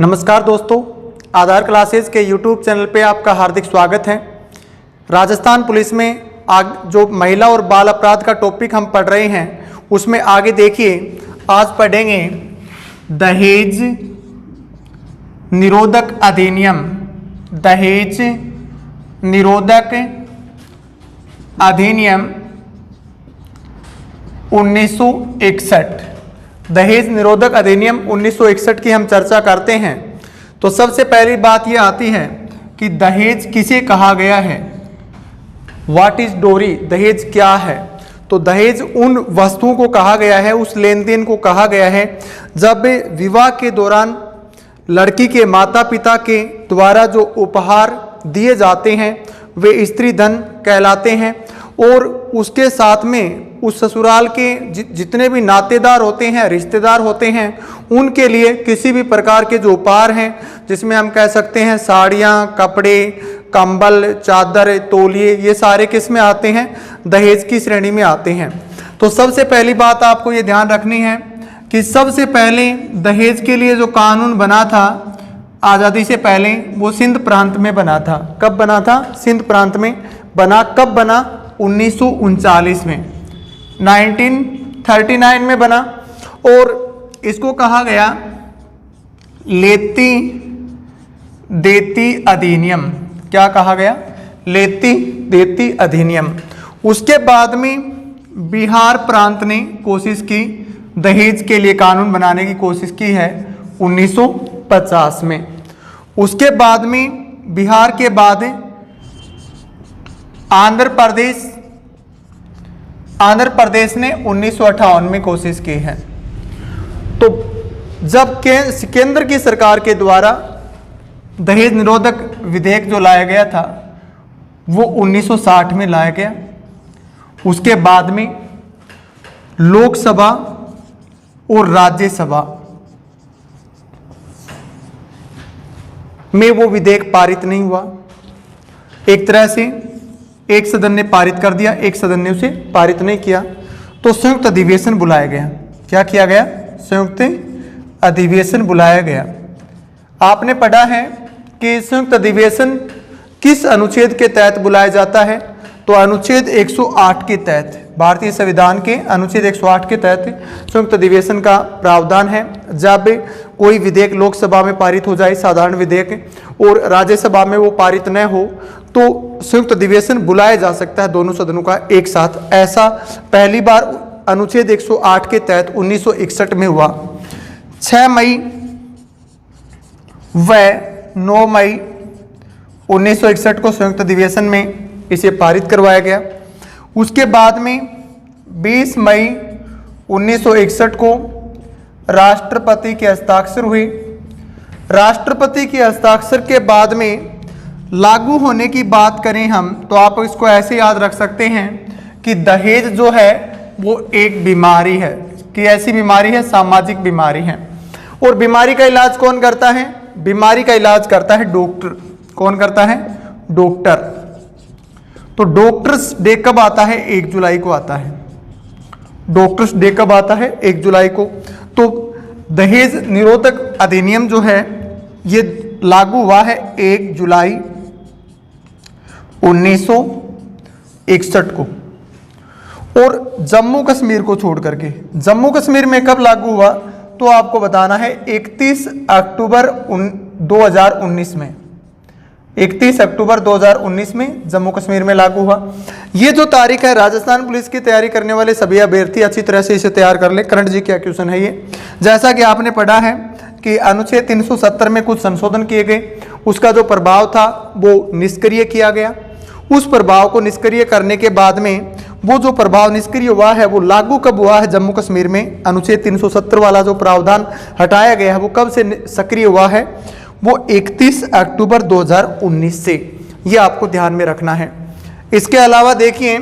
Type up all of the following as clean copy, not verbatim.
नमस्कार दोस्तों, आधार क्लासेस के यूट्यूब चैनल पे आपका हार्दिक स्वागत है। राजस्थान पुलिस में जो महिला और बाल अपराध का टॉपिक हम पढ़ रहे हैं उसमें आगे देखिए, आज पढ़ेंगे दहेज निरोधक अधिनियम। दहेज निरोधक अधिनियम 1961। दहेज निरोधक अधिनियम 1961 की हम चर्चा करते हैं तो सबसे पहली बात यह आती है कि दहेज किसे कहा गया है। व्हाट इज डोरी, दहेज क्या है। तो दहेज उन वस्तुओं को कहा गया है, उस लेन देन को कहा गया है जब विवाह के दौरान लड़की के माता पिता के द्वारा जो उपहार दिए जाते हैं वे स्त्री धन कहलाते हैं, और उसके साथ में उस ससुराल के जितने भी नातेदार होते हैं, रिश्तेदार होते हैं, उनके लिए किसी भी प्रकार के जो उपहार हैं, जिसमें हम कह सकते हैं साड़ियाँ, कपड़े, कंबल, चादर, तौलिए, ये सारे किस में आते हैं, दहेज की श्रेणी में आते हैं। तो सबसे पहली बात आपको ये ध्यान रखनी है कि सबसे पहले दहेज के लिए जो कानून बना था आज़ादी से पहले, वो सिंध प्रांत में बना था। कब बना था? सिंध प्रांत में बना। कब बना? 1939 में, 1939 में बना। और इसको कहा गया लेती देती अधिनियम। क्या कहा गया? लेती देती अधिनियम। उसके बाद में बिहार प्रांत ने कोशिश की, दहेज के लिए कानून बनाने की कोशिश की है 1950 में। उसके बाद में बिहार के बाद आंध्र प्रदेश ने 1958 में कोशिश की है। तो जब केंद्र की सरकार के द्वारा दहेज निरोधक विधेयक जो लाया गया था वो 1960 में लाया गया। उसके बाद में लोकसभा और राज्यसभा में वो विधेयक पारित नहीं हुआ। एक तरह से एक सदन ने पारित कर दिया, एक सदन ने उसे पारित नहीं किया। तो संयुक्त अधिवेशन बुलाया गया। क्या किया गया? संयुक्त अधिवेशन बुलाया गया। आपने पढ़ा है कि संयुक्त अधिवेशन किस अनुच्छेद के तहत बुलाया जाता है? तो अनुच्छेद 108 के तहत, भारतीय संविधान के अनुच्छेद 108 के तहत संयुक्त अधिवेशन का प्रावधान है। जब कोई विधेयक लोकसभा में पारित हो जाए, साधारण विधेयक, और राज्यसभा में वो पारित न हो, तो संयुक्त अधिवेशन बुलाया जा सकता है दोनों सदनों का एक साथ। ऐसा पहली बार अनुच्छेद 108 के तहत 1961 में हुआ। 6 मई व 9 मई 1961 को संयुक्त अधिवेशन में इसे पारित करवाया गया। उसके बाद में 20 मई 1961 को राष्ट्रपति के हस्ताक्षर हुए। राष्ट्रपति के हस्ताक्षर के बाद में लागू होने की बात करें हम, तो आप इसको ऐसे याद रख सकते हैं कि दहेज जो है वो एक बीमारी है। कि ऐसी बीमारी है, सामाजिक बीमारी है। और बीमारी का इलाज कौन करता है? बीमारी का इलाज करता है डॉक्टर। कौन करता है? डॉक्टर। तो डॉक्टर्स डे कब आता है? 1 जुलाई को आता है। डॉक्टर्स डे कब आता है? 1 जुलाई को। तो दहेज निरोधक अधिनियम जो है ये लागू हुआ है 1 जुलाई 1961 को। और जम्मू कश्मीर को छोड़ करके, जम्मू कश्मीर में कब लागू हुआ? तो आपको बताना है 31 अक्टूबर 2019 में। 31 अक्टूबर 2019 में जम्मू कश्मीर में लागू हुआ। ये जो तारीख है, राजस्थान पुलिस की तैयारी करने वाले सभी अभ्यर्थी अच्छी तरह से इसे तैयार कर ले। करंट जी क्या क्वेश्चन है ये। जैसा कि आपने पढ़ा है कि अनुच्छेद 370 में कुछ संशोधन किए गए, उसका जो प्रभाव था वो निष्क्रिय किया गया। उस प्रभाव को निष्क्रिय करने के बाद में वो जो प्रभाव निष्क्रिय हुआ है वो लागू कब हुआ है जम्मू कश्मीर में? अनुच्छेद 370 वाला जो प्रावधान हटाया गया है वो कब से सक्रिय हुआ है? वो 31 अक्टूबर 2019 से। ये आपको ध्यान में रखना है। इसके अलावा देखिए,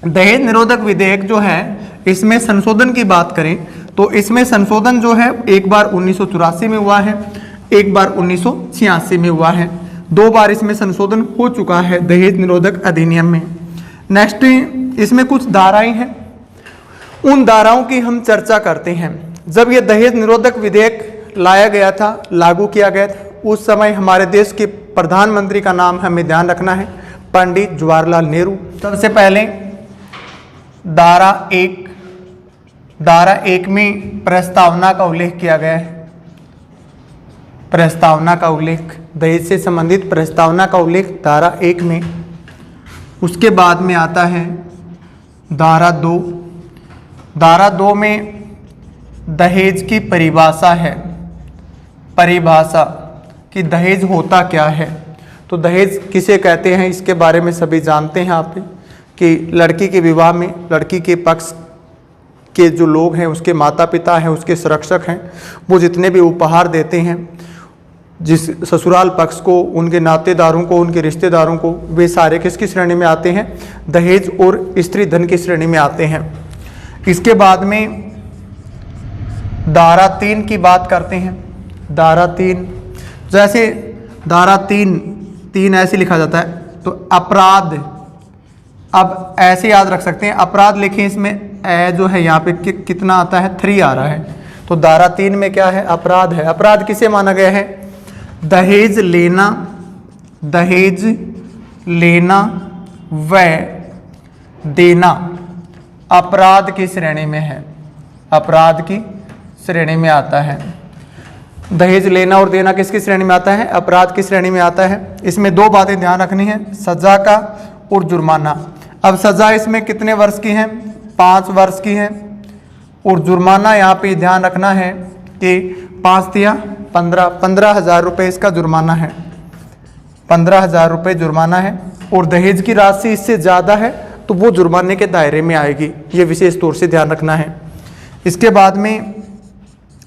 दहेज निरोधक विधेयक जो है इसमें संशोधन की बात करें तो इसमें संशोधन जो है एक बार 1984 में हुआ है, एक बार 1986 में हुआ है। 2 बार इसमें संशोधन हो चुका है दहेज निरोधक अधिनियम में। नेक्स्ट, इसमें कुछ धाराएं हैं, उन धाराओं की हम चर्चा करते हैं। जब ये दहेज निरोधक विधेयक लाया गया था, लागू किया गया था, उस समय हमारे देश के प्रधानमंत्री का नाम हमें ध्यान रखना है, पंडित जवाहरलाल नेहरू। सबसे पहले धारा एक में प्रस्तावना का उल्लेख किया गया है, प्रस्तावना का उल्लेख, दहेज से संबंधित प्रस्तावना का उल्लेख धारा 1 में। उसके बाद में आता है धारा 2। धारा 2 में दहेज की परिभाषा है, परिभाषा कि दहेज होता क्या है। तो दहेज किसे कहते हैं इसके बारे में सभी जानते हैं आप कि लड़की के विवाह में लड़की के पक्ष के जो लोग हैं, उसके माता पिता हैं, उसके संरक्षक हैं, वो जितने भी उपहार देते हैं जिस ससुराल पक्ष को, उनके नातेदारों को, उनके रिश्तेदारों को, वे सारे किसकी श्रेणी में आते हैं? दहेज और स्त्री धन की श्रेणी में आते हैं। इसके बाद में धारा 3 की बात करते हैं। धारा 3, जैसे धारा 3 ऐसे लिखा जाता है, तो अपराध, अब ऐसे याद रख सकते हैं, अपराध लिखें, इसमें ए जो है यहाँ पे कितना आता है? 3 आ रहा है। तो धारा 3 में क्या है? अपराध है। अपराध किसे माना गया है? दहेज लेना व देना अपराध की श्रेणी में है, अपराध की श्रेणी में आता है। दहेज लेना और देना किसकी श्रेणी में आता है? अपराध की श्रेणी में आता है। इसमें 2 बातें ध्यान रखनी है, सजा का और जुर्माना। अब सजा इसमें कितने वर्ष की है? 5 वर्ष की है। और जुर्माना यहाँ पे ध्यान रखना है कि 5 या 15,000 रुपये इसका जुर्माना है, 15,000 रुपये जुर्माना है। और दहेज की राशि इससे ज़्यादा है तो वो जुर्माने के दायरे में आएगी, ये विशेष तौर से ध्यान रखना है। इसके बाद में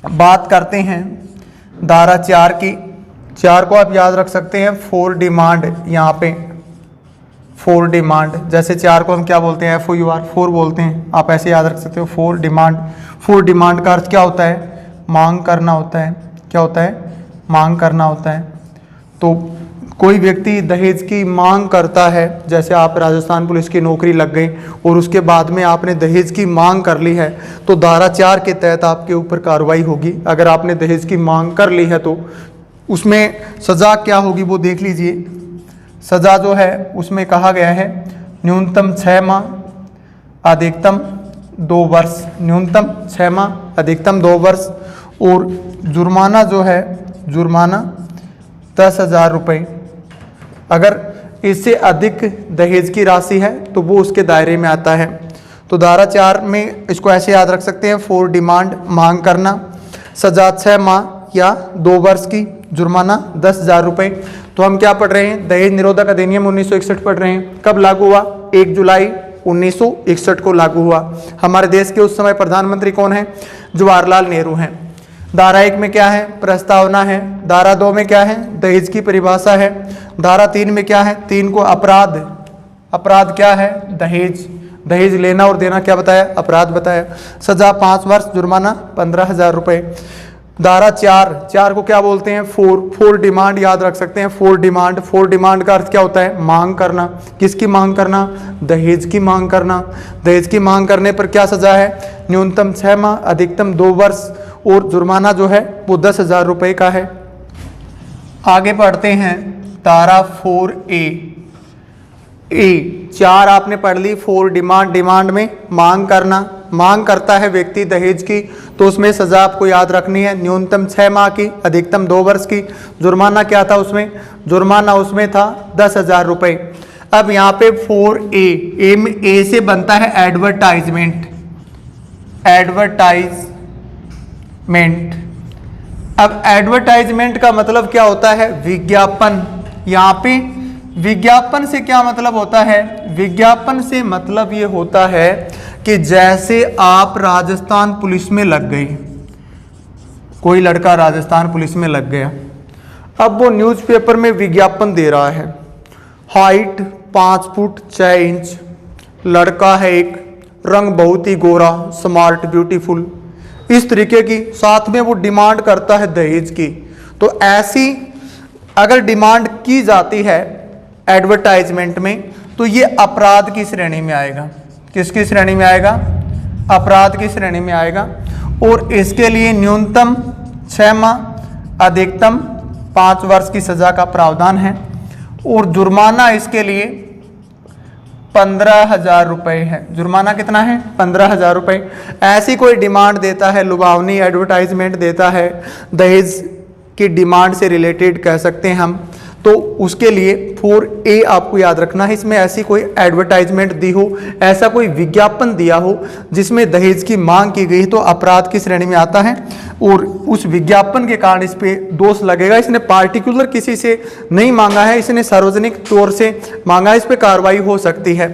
बात करते हैं धारा 4 की। 4 को आप याद रख सकते हैं फॉर डिमांड, यहाँ पे फॉर डिमांड, जैसे 4 को हम क्या बोलते हैं? FOUR, फॉर बोलते हैं, आप ऐसे याद रख सकते हो फॉर डिमांड। फॉर डिमांड का अर्थ क्या होता है? मांग करना होता है। क्या होता है? मांग करना होता है। तो कोई व्यक्ति दहेज की मांग करता है, जैसे आप राजस्थान पुलिस की नौकरी लग गई और उसके बाद में आपने दहेज की मांग कर ली है, तो धारा 4 के तहत आपके ऊपर कार्रवाई होगी। अगर आपने दहेज की मांग कर ली है तो उसमें सज़ा क्या होगी वो देख लीजिए। सज़ा जो है उसमें कहा गया है न्यूनतम 6 माह, अधिकतम 2 वर्ष, न्यूनतम 6 माह, अधिकतम 2 वर्ष। और जुर्माना जो है, जुर्माना 10,000 रुपये। अगर इससे अधिक दहेज की राशि है तो वो उसके दायरे में आता है। तो धारा 4 में इसको ऐसे याद रख सकते हैं, फॉर डिमांड, मांग करना, सजा 6 माह या 2 वर्ष की, जुर्माना 10,000 रुपये। तो हम क्या पढ़ रहे हैं? दहेज निरोधक अधिनियम 1961 पढ़ रहे हैं। कब लागू हुआ? 1 जुलाई 1961 को लागू हुआ। हमारे देश के उस समय प्रधानमंत्री कौन है? जवाहरलाल नेहरू हैं। धारा 1 में क्या है? प्रस्तावना है। धारा 2 में क्या है? दहेज की परिभाषा है। धारा 3 में क्या है? 3 को अपराध, अपराध क्या है? दहेज, दहेज लेना और देना क्या बताया? अपराध बताया। सजा 5 वर्ष, जुर्माना 15,000 रुपये। धारा 4 को क्या बोलते हैं? फॉर डिमांड, याद रख सकते हैं फॉर डिमांड। फॉर डिमांड का अर्थ क्या होता है? मांग करना। किसकी मांग करना? दहेज की मांग करना। दहेज की मांग करने पर क्या सजा है? न्यूनतम 6 माह, अधिकतम 2 वर्ष। और जुर्माना जो है वो 10,000 रुपये का है। आगे पढ़ते हैं धारा 4A। 4 आपने पढ़ ली, फॉर डिमांड, डिमांड में मांग करना, मांग करता है व्यक्ति दहेज की, तो उसमें सजा आपको याद रखनी है न्यूनतम 6 माह की, अधिकतम 2 वर्ष की। जुर्माना क्या था उसमें? जुर्माना उसमें था 10,000 रुपये। अब यहाँ पे 4A, ए से बनता है एडवर्टाइजमेंट, एडवर्टाइजमेंट। अब एडवर्टाइजमेंट का मतलब क्या होता है? विज्ञापन। यहाँ पे विज्ञापन से क्या मतलब होता है? विज्ञापन से मतलब ये होता है कि जैसे आप राजस्थान पुलिस में लग गई, कोई लड़का राजस्थान पुलिस में लग गया, अब वो न्यूज़पेपर में विज्ञापन दे रहा है, हाइट 5 फुट 6 इंच, लड़का है एक, रंग बहुत ही गोरा, स्मार्ट, ब्यूटीफुल, इस तरीके की, साथ में वो डिमांड करता है दहेज की। तो ऐसी अगर डिमांड की जाती है एडवर्टाइजमेंट में तो ये अपराध की श्रेणी में आएगा। किसकी श्रेणी में आएगा? अपराध की श्रेणी में आएगा। और इसके लिए न्यूनतम 6 माह, अधिकतम 5 वर्ष की सजा का प्रावधान है और जुर्माना इसके लिए 15,000 रुपये है। जुर्माना कितना है? 15,000 रुपये। ऐसी कोई डिमांड देता है, लुभावनी एडवर्टाइजमेंट देता है, दहेज की डिमांड से रिलेटेड कह सकते हैं हम, तो उसके लिए 4A आपको याद रखना है। इसमें ऐसी कोई एडवर्टाइजमेंट दी हो, ऐसा कोई विज्ञापन दिया हो जिसमें दहेज की मांग की गई तो अपराध की श्रेणी में आता है और उस विज्ञापन के कारण इस पे दोष लगेगा। इसने पार्टिकुलर किसी से नहीं मांगा है, इसने सार्वजनिक तौर से मांगा है, इस पे कार्रवाई हो सकती है।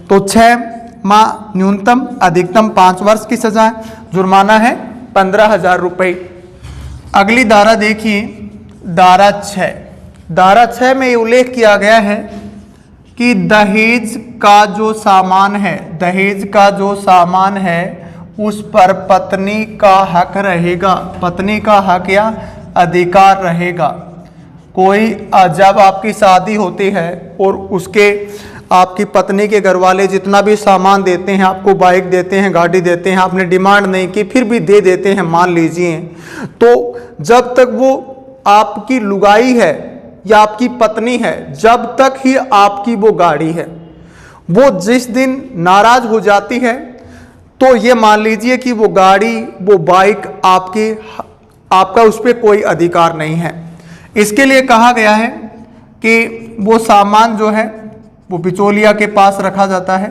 तो 6 माह न्यूनतम, अधिकतम 5 वर्ष की सजा है, जुर्माना है 15,000 रुपये। अगली धारा देखिए, धारा 6। धारा 6 में ये उल्लेख किया गया है कि दहेज का जो सामान है, दहेज का जो सामान है उस पर पत्नी का हक रहेगा, पत्नी का हक या अधिकार रहेगा। कोई जब आपकी शादी होती है और उसके आपकी पत्नी के घर वाले जितना भी सामान देते हैं, आपको बाइक देते हैं, गाड़ी देते हैं, आपने डिमांड नहीं की फिर भी दे देते हैं, मान लीजिए, तो जब तक वो आपकी लुगाई है या आपकी पत्नी है, जब तक ही आपकी वो गाड़ी है। वो जिस दिन नाराज हो जाती है तो ये मान लीजिए कि वो गाड़ी, वो बाइक आपका उस पर कोई अधिकार नहीं है। इसके लिए कहा गया है कि वो सामान जो है वो बिचौलिया के पास रखा जाता है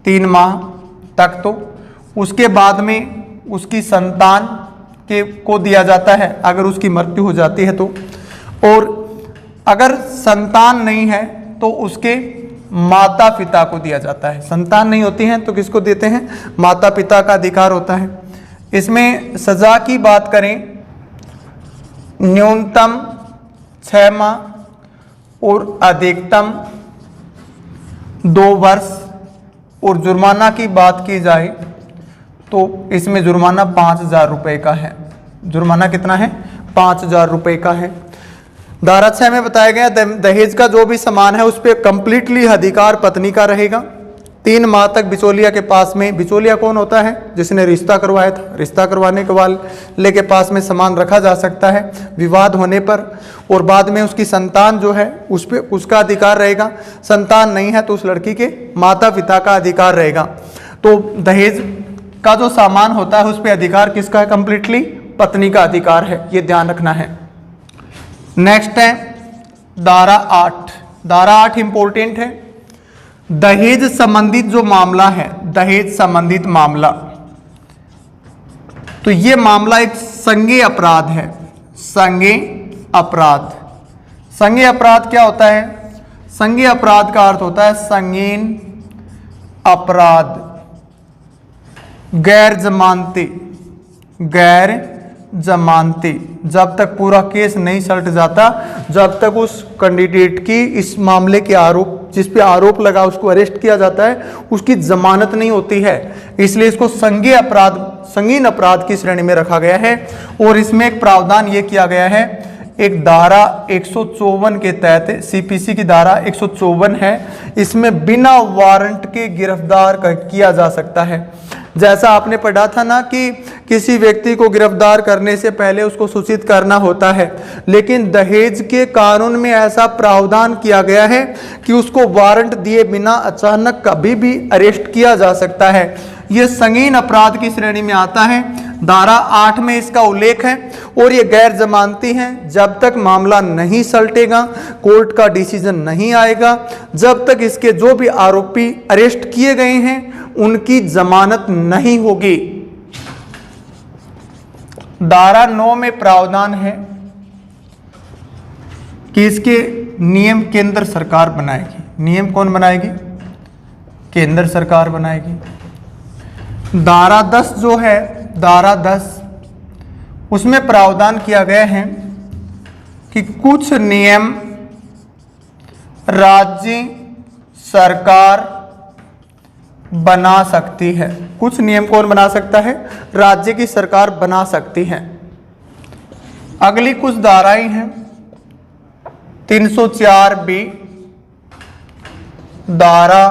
3 माह तक, तो उसके बाद में उसकी संतान को दिया जाता है अगर उसकी मृत्यु हो जाती है तो, और अगर संतान नहीं है तो उसके माता पिता को दिया जाता है। संतान नहीं होती है तो किसको देते हैं? माता पिता का अधिकार होता है। इसमें सजा की बात करें, न्यूनतम 6 माह और अधिकतम 2 वर्ष, और जुर्माना की बात की जाए तो इसमें जुर्माना 5,000 रुपये का है। जुर्माना कितना है? 5,000 रुपये का है। धारा 6 में बताया गया दहेज का जो भी सामान है उस पर कंप्लीटली अधिकार पत्नी का रहेगा। 3 माह तक बिचौलिया के पास में, बिचौलिया कौन होता है? जिसने रिश्ता करवाया था, रिश्ता करवाने के वाले के पास में सामान रखा जा सकता है विवाद होने पर, और बाद में उसकी संतान जो है उस पर उसका अधिकार रहेगा। संतान नहीं है तो उस लड़की के माता पिता का अधिकार रहेगा। तो दहेज का जो सामान होता है उस पर अधिकार किसका है? कंप्लीटली पत्नी का अधिकार है, ये ध्यान रखना है। नेक्स्ट है धारा 8। धारा 8 इंपॉर्टेंट है। दहेज संबंधित जो मामला है, दहेज संबंधित मामला, तो ये मामला एक संज्ञेय अपराध है। संज्ञेय अपराध, संज्ञेय अपराध क्या होता है? संज्ञेय अपराध का अर्थ होता है संगीन अपराध, गैर जमानती, गैर जमानती। जब तक पूरा केस नहीं सल्ट जाता, जब तक उस कैंडिडेट की इस मामले के आरोप, जिस पे आरोप लगा उसको अरेस्ट किया जाता है, उसकी जमानत नहीं होती है। इसलिए इसको संज्ञेय अपराध, संगीन अपराध की श्रेणी में रखा गया है। और इसमें एक प्रावधान ये किया गया है, एक धारा 154 के तहत, सीपीसी की धारा 154 है, इसमें बिना वारंट के गिरफ्तार किया जा सकता है। जैसा आपने पढ़ा था ना कि किसी व्यक्ति को गिरफ्तार करने से पहले उसको सूचित करना होता है, लेकिन दहेज के कानून में ऐसा प्रावधान किया गया है कि उसको वारंट दिए बिना अचानक कभी भी अरेस्ट किया जा सकता है। यह संगीन अपराध की श्रेणी में आता है। धारा 8 में इसका उल्लेख है और ये गैर जमानती है। जब तक मामला नहीं सल्टेगा, कोर्ट का डिसीजन नहीं आएगा, जब तक इसके जो भी आरोपी अरेस्ट किए गए हैं उनकी जमानत नहीं होगी। धारा 9 में प्रावधान है कि इसके नियम केंद्र सरकार बनाएगी। नियम कौन बनाएगी? केंद्र सरकार बनाएगी। धारा 10 जो है, धारा 10, उसमें प्रावधान किया गया है कि कुछ नियम राज्य सरकार बना सकती है। कुछ नियम कौन बना सकता है? राज्य की सरकार बना सकती है। अगली कुछ धाराएं हैं, 304B, धारा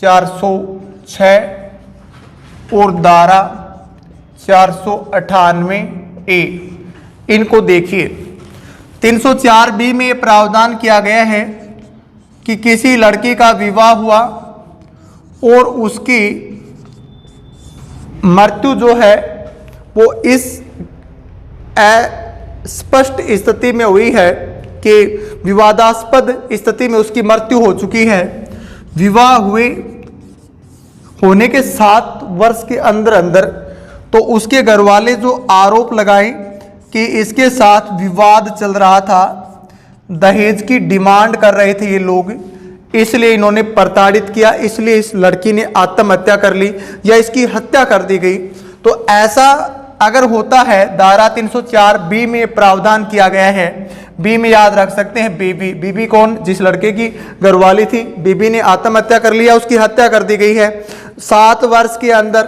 406 और धारा 498 ए, इनको देखिए 304 बी में ये प्रावधान किया गया है कि किसी लड़की का विवाह हुआ और उसकी मृत्यु जो है वो इस स्पष्ट स्थिति में हुई है कि विवादास्पद स्थिति में उसकी मृत्यु हो चुकी है, विवाह हुए होने के 7 वर्ष के अंदर अंदर, तो उसके घर वाले जो आरोप लगाए कि इसके साथ विवाद चल रहा था, दहेज की डिमांड कर रहे थे ये लोग, इसलिए इन्होंने प्रताड़ित किया, इसलिए इस लड़की ने आत्महत्या कर ली या इसकी हत्या कर दी गई। तो ऐसा अगर होता है, धारा 304 बी में प्रावधान किया गया है। बी में याद रख सकते हैं बीबी, बीबी कौन, जिस लड़के की घरवाली थी, बीबी ने आत्महत्या कर लिया, उसकी हत्या कर दी गई है 7 वर्ष के अंदर,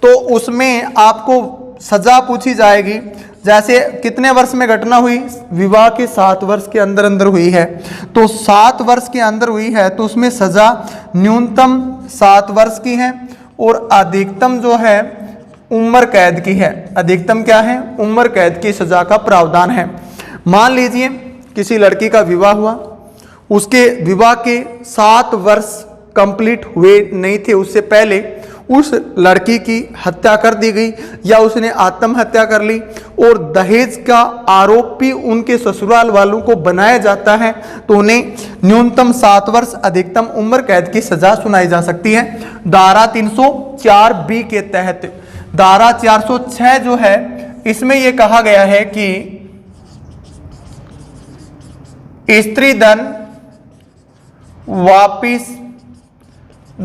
तो उसमें आपको सजा पूछी जाएगी। जैसे कितने वर्ष में घटना हुई, विवाह के 7 वर्ष के अंदर अंदर हुई है, तो 7 वर्ष के अंदर हुई है तो उसमें सजा न्यूनतम 7 वर्ष की है और अधिकतम जो है उम्र कैद की है। अधिकतम क्या है, उम्र कैद की सजा का प्रावधान है। मान लीजिए किसी लड़की का विवाह हुआ, उसके विवाह के 7 वर्ष कंप्लीट हुए नहीं थे, उससे पहले उस लड़की की हत्या कर दी गई या उसने आत्महत्या कर ली और दहेज का आरोप भी उनके ससुराल वालों को बनाया जाता है, तो उन्हें न्यूनतम 7 वर्ष अधिकतम उम्र कैद की सजा सुनाई जा सकती है धारा 304 बी के तहत। धारा 406 जो है इसमें यह कहा गया है कि स्त्री धन वापिस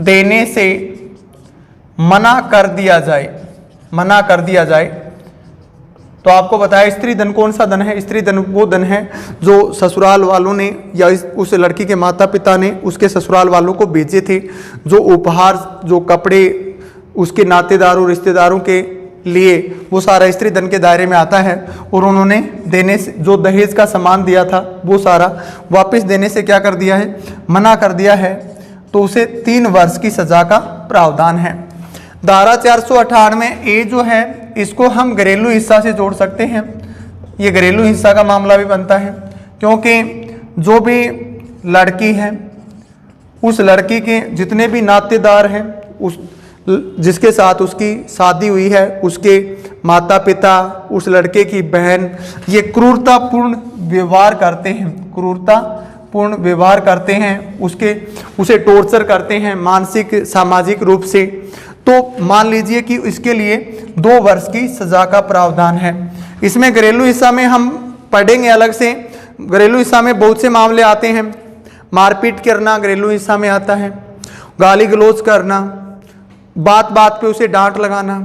देने से मना कर दिया जाए, मना कर दिया जाए। तो आपको बताया स्त्री धन कौन सा धन है, स्त्री धन वो धन है जो ससुराल वालों ने या उस लड़की के माता पिता ने उसके ससुराल वालों को भेजे थे, जो उपहार, जो कपड़े उसके नातेदारों रिश्तेदारों के लिए, वो सारा स्त्री धन के दायरे में आता है। और उन्होंने देने से, जो दहेज का सामान दिया था वो सारा वापस देने से क्या कर दिया है, मना कर दिया है, तो उसे 3 वर्ष की सजा का प्रावधान है। धारा 498 ए जो है इसको हम घरेलू हिस्सा से जोड़ सकते हैं। ये घरेलू हिस्सा का मामला भी बनता है, क्योंकि जो भी लड़की है उस लड़की के जितने भी नातेदार हैं, उस जिसके साथ उसकी शादी हुई है, उसके माता पिता, उस लड़के की बहन, ये क्रूरतापूर्ण व्यवहार करते हैं, क्रूरतापूर्ण व्यवहार करते हैं, उसे टॉर्चर करते हैं मानसिक सामाजिक रूप से, तो मान लीजिए कि इसके लिए 2 वर्ष की सजा का प्रावधान है। इसमें घरेलू हिस्सा में हम पढ़ेंगे अलग से। घरेलू हिस्सा में बहुत से मामले आते हैं। मारपीट करना घरेलू हिस्सा में आता है, गाली गलौज करना, बात बात पे उसे डांट लगाना।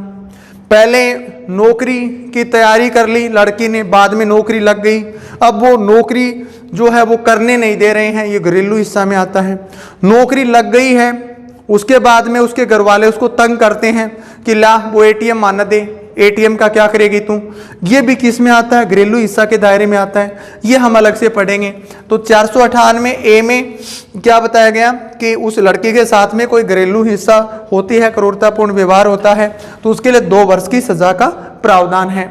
पहले नौकरी की तैयारी कर ली लड़की ने, बाद में नौकरी लग गई, अब वो नौकरी जो है वो करने नहीं दे रहे हैं, ये घरेलू हिस्सा में आता है। नौकरी लग गई है, उसके बाद में उसके घर वाले उसको तंग करते हैं कि ला वो एटीएम माना दे, एटीएम का क्या करेगी तू, ये भी किस में आता है, घरेलू हिस्सा के दायरे में आता है। ये हम अलग से पढ़ेंगे। तो 498 ए में क्या बताया गया कि उस लड़की के साथ में कोई घरेलू हिस्सा होती है, क्रूरतापूर्ण व्यवहार होता है, तो उसके लिए 2 वर्ष की सजा का प्रावधान है।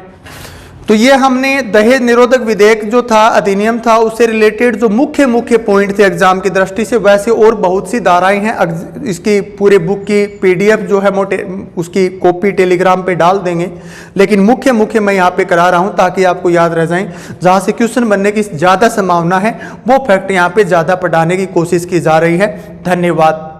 तो ये हमने दहेज निरोधक विधेयक जो था, अधिनियम था, उससे रिलेटेड जो मुख्य पॉइंट थे एग्जाम की दृष्टि से, वैसे और बहुत सी धाराएं हैं। इसकी पूरे बुक की पीडीएफ जो है उसकी कॉपी टेलीग्राम पे डाल देंगे, लेकिन मुख्य मैं यहाँ पे करा रहा हूँ ताकि आपको याद रह जाएं। जहाँ से क्वेश्चन बनने की ज़्यादा संभावना है वो फैक्ट यहाँ पे ज़्यादा पढ़ाने की कोशिश की जा रही है। धन्यवाद।